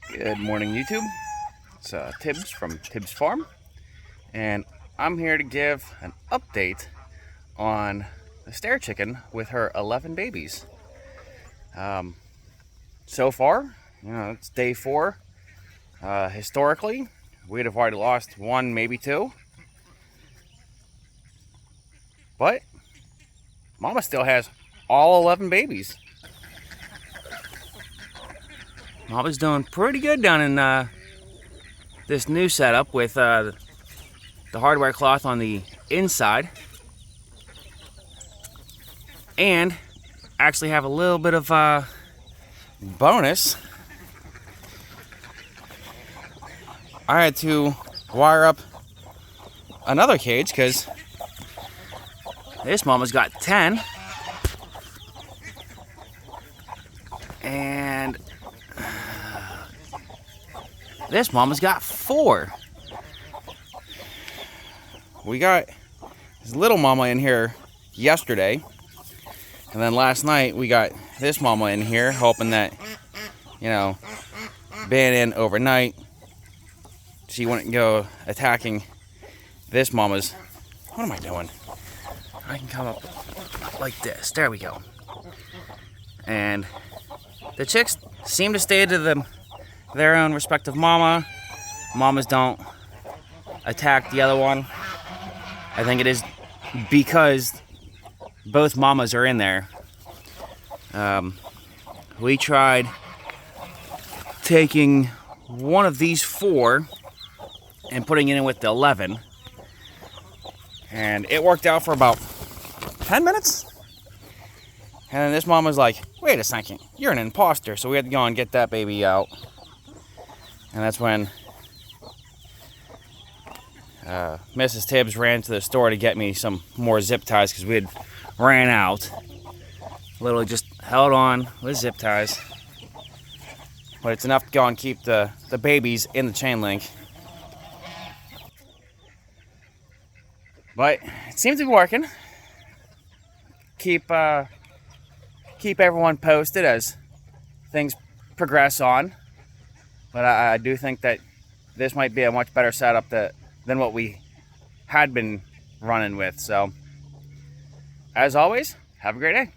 Good morning, YouTube. It's Tibbs from Tibbs Farm, and I'm here to give an update on the stair chicken with her 11 babies. So far, it's day 4. Historically, we'd have already lost 1, maybe 2, but Mama still has all 11 babies. Mama's doing pretty good down in this new setup with the hardware cloth on the inside, and actually have a little bit of bonus. I had to wire up another cage because this mama's got 10, and this mama's got 4. We got this little mama in here yesterday, and then last night we got this mama in here, hoping that, being in overnight, she wouldn't go attacking this mama's. What am I doing? I can come up like this. There we go. And the chicks seem to stay to their own respective mama. Mamas don't attack the other one. I think it is because both mamas are in there. We tried taking one of these 4 and putting it in with the 11, and it worked out for about 10 minutes. And then this mama's like, wait a second, you're an imposter. So we had to go and get that baby out. And that's when Mrs. Tibbs ran to the store to get me some more zip ties because we had ran out. Literally just held on with zip ties. But it's enough to go and keep the babies in the chain link. But it seems to be working. Keep everyone posted as things progress on. But I do think that this might be a much better setup than what we had been running with. So, as always, have a great day.